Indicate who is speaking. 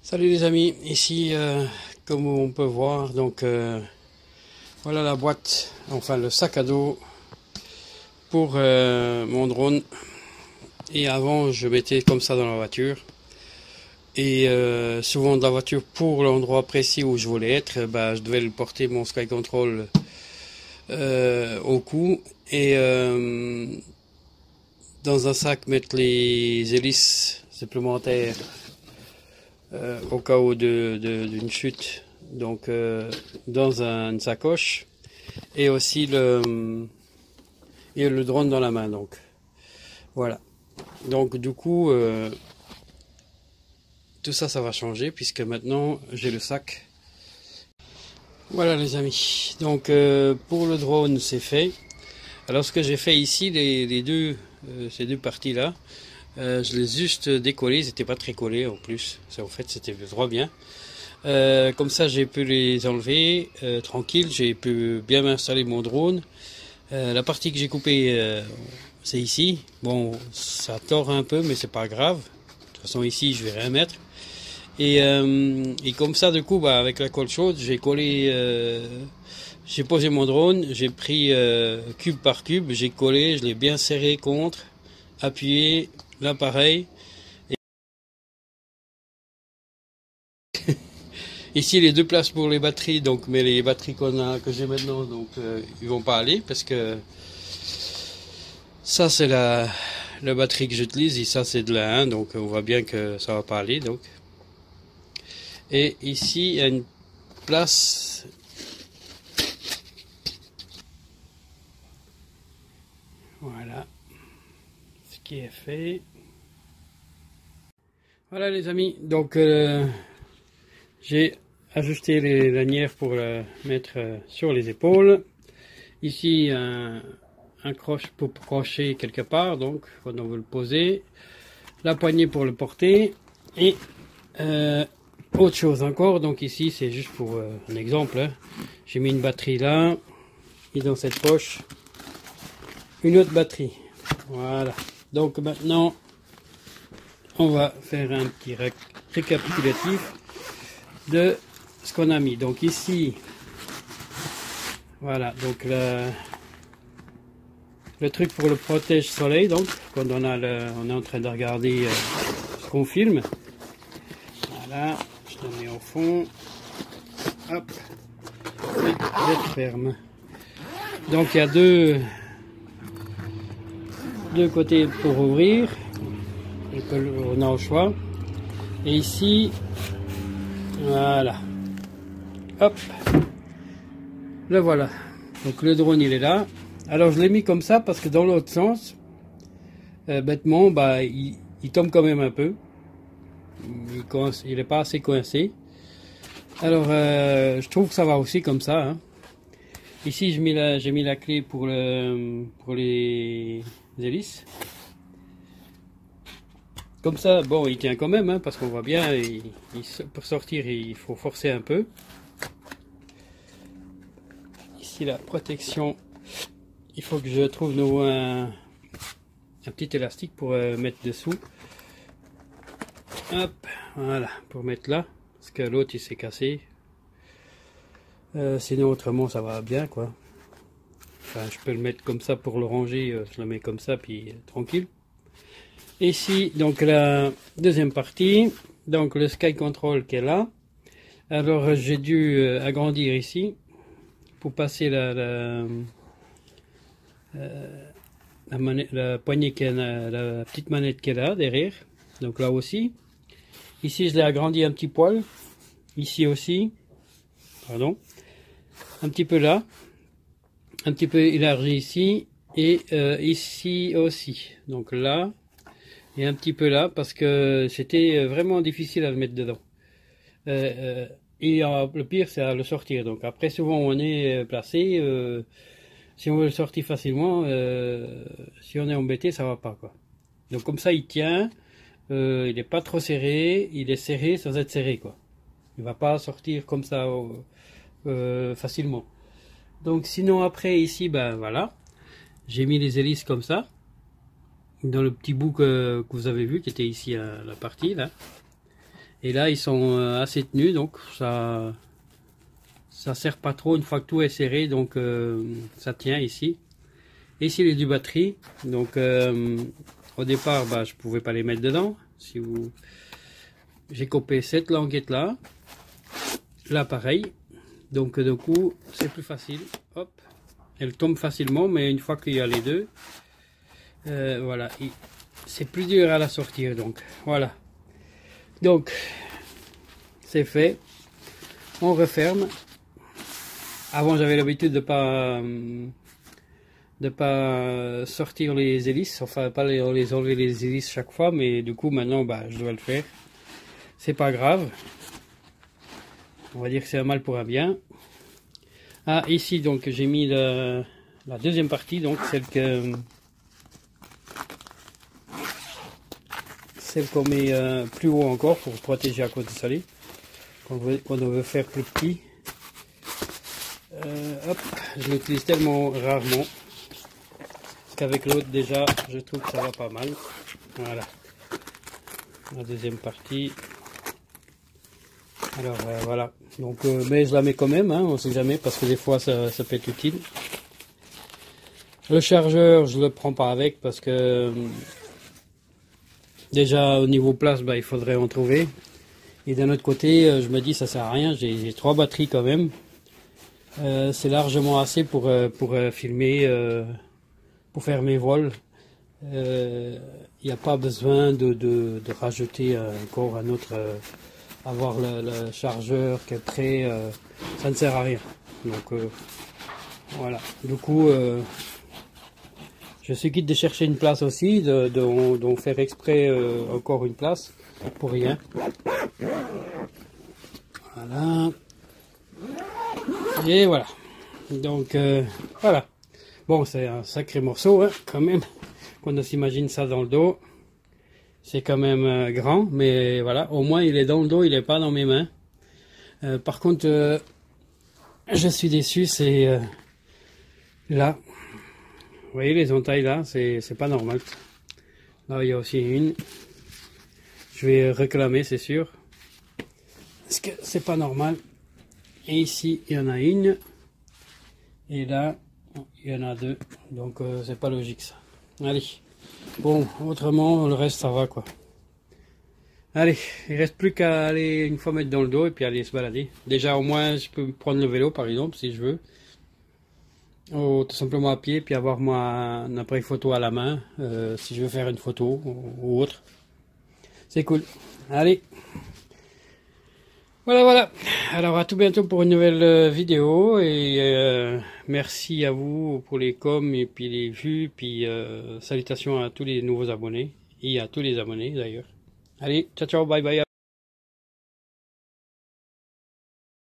Speaker 1: Salut les amis, ici comme on peut voir, donc voilà la boîte, enfin le sac à dos pour mon drone. Et avant je mettais comme ça dans la voiture. Et souvent dans la voiture pour l'endroit précis où je voulais être, bah, je devais le porter mon Sky Control au cou. Et dans un sac mettre les hélices supplémentaires au cas où d'une chute, donc dans une sacoche, et aussi le drone dans la main. Donc voilà. Donc du coup tout ça va changer puisque maintenant j'ai le sac. Voilà les amis. Donc pour le drone c'est fait. Alors ce que j'ai fait ici, ces deux parties là, je les ai juste décollés, ils n'étaient pas très collés en plus. En fait c'était droit bien. Comme ça j'ai pu les enlever tranquille, j'ai pu bien m'installer mon drone. La partie que j'ai coupée c'est ici. Bon, ça tord un peu mais c'est pas grave. De toute façon ici je vais rien mettre. Et comme ça du coup bah, avec la colle chaude j'ai collé, j'ai posé mon drone, j'ai pris cube par cube, j'ai collé, je l'ai bien serré contre, appuyé, l'appareil. Ici les deux places pour les batteries, donc mais les batteries que j'ai maintenant, donc ils vont pas aller parce que ça c'est la batterie que j'utilise et ça c'est de la 1, donc on voit bien que ça va pas aller donc. Et ici il y a une place. Voilà ce qui est fait. Voilà les amis, donc j'ai ajusté les lanières pour le mettre sur les épaules. Ici un croche pour crocher quelque part, donc quand on veut le poser. La poignée pour le porter. Et autre chose encore, donc ici c'est juste pour un exemple. Hein. J'ai mis une batterie là. Et dans cette poche, une autre batterie. Voilà. Donc maintenant, on va faire un petit récapitulatif de ce qu'on a mis. Donc ici, voilà, donc le truc pour le protège soleil, donc quand on est en train de regarder ce qu'on filme. Voilà, je le mets au fond. Hop, et je ferme. Donc il y a deux côtés pour ouvrir. On a au choix. Et ici, voilà. Hop. Le voilà. Donc le drone il est là. Alors je l'ai mis comme ça parce que dans l'autre sens, bêtement, bah, il tombe quand même un peu. Il n'est pas assez coincé. Alors je trouve que ça va aussi comme ça. Hein. Ici j'ai mis la clé pour les hélices. Comme ça, bon, il tient quand même, hein, parce qu'on voit bien, pour sortir, il faut forcer un peu. Ici, la protection, il faut que je trouve un petit élastique pour mettre dessous. Hop, voilà, pour mettre là, parce que l'autre, il s'est cassé. Sinon, autrement, ça va bien, quoi. Enfin, je peux le mettre comme ça pour le ranger, je le mets comme ça, puis tranquille. Ici, donc la deuxième partie, donc le Sky Control qui est là. Alors j'ai dû agrandir ici pour passer la poignée la petite manette qui est là derrière. Donc là aussi. Ici je l'ai agrandi un petit poil. Ici aussi. Pardon. Un petit peu là. Un petit peu élargi ici. Et ici aussi. Donc là. Et un petit peu là parce que c'était vraiment difficile à le mettre dedans. Et le pire c'est à le sortir. Donc après souvent on est placé, si on veut le sortir facilement, si on est embêté ça va pas quoi. Donc comme ça il tient, il n'est pas trop serré, il est serré sans être serré quoi. Il va pas sortir comme ça facilement. Donc sinon après ici ben voilà, j'ai mis les hélices comme ça. Dans le petit bout que vous avez vu qui était ici à la partie là. Et là ils sont assez tenus, donc ça sert pas trop une fois que tout est serré, donc ça tient ici. Et ici les du batterie, donc au départ bah, je pouvais pas les mettre dedans. Si vous, j'ai coupé cette languette là, là pareil, donc du coup c'est plus facile. Hop, elle tombe facilement, mais une fois qu'il y a les deux, voilà, c'est plus dur à la sortir, donc voilà. Donc c'est fait, on referme. Avant j'avais l'habitude de pas sortir les hélices, enfin pas les enlever les hélices chaque fois, mais du coup maintenant bah, je dois le faire. C'est pas grave, on va dire que c'est un mal pour un bien. Ah, ici donc j'ai mis la deuxième partie, donc celle qu'on met plus haut encore pour protéger à cause du soleil, quand on veut faire plus petit. Hop, je l'utilise tellement rarement qu'avec l'autre déjà je trouve que ça va pas mal. Voilà, la deuxième partie. Alors voilà, donc mais je la mets quand même, hein, on sait jamais, parce que des fois ça peut être utile. Le chargeur je le prends pas avec parce que déjà au niveau place bah, il faudrait en trouver, et d'un autre côté je me dis ça sert à rien, j'ai 3 batteries quand même. C'est largement assez pour filmer, pour faire mes vols. Il n'y a pas besoin de rajouter encore un autre, avoir le chargeur qui est prêt, ça ne sert à rien. Donc voilà, du coup je suis quitte de chercher une place aussi, d'en faire exprès encore une place pour rien. Voilà. Et voilà, donc voilà, bon c'est un sacré morceau hein, quand même, quand on s'imagine ça dans le dos, c'est quand même grand, mais voilà, au moins il est dans le dos, il n'est pas dans mes mains. Par contre, je suis déçu, c'est là, vous voyez les entailles là, c'est pas normal. Là il y a aussi une, je vais réclamer c'est sûr, parce que c'est pas normal. Et ici il y en a une. Et là, il y en a 2, donc c'est pas logique ça. Allez, bon, autrement, le reste ça va quoi. Allez, il reste plus qu'à aller une fois mettre dans le dos et puis aller se balader. Déjà au moins, je peux prendre le vélo par exemple si je veux. Ou tout simplement à pied, puis avoir moi un appareil photo à la main, si je veux faire une photo ou autre. C'est cool. Allez. Voilà. Alors à tout bientôt pour une nouvelle vidéo, et merci à vous pour les coms et puis les vues, puis salutations à tous les nouveaux abonnés et à tous les abonnés d'ailleurs. Allez, ciao bye bye.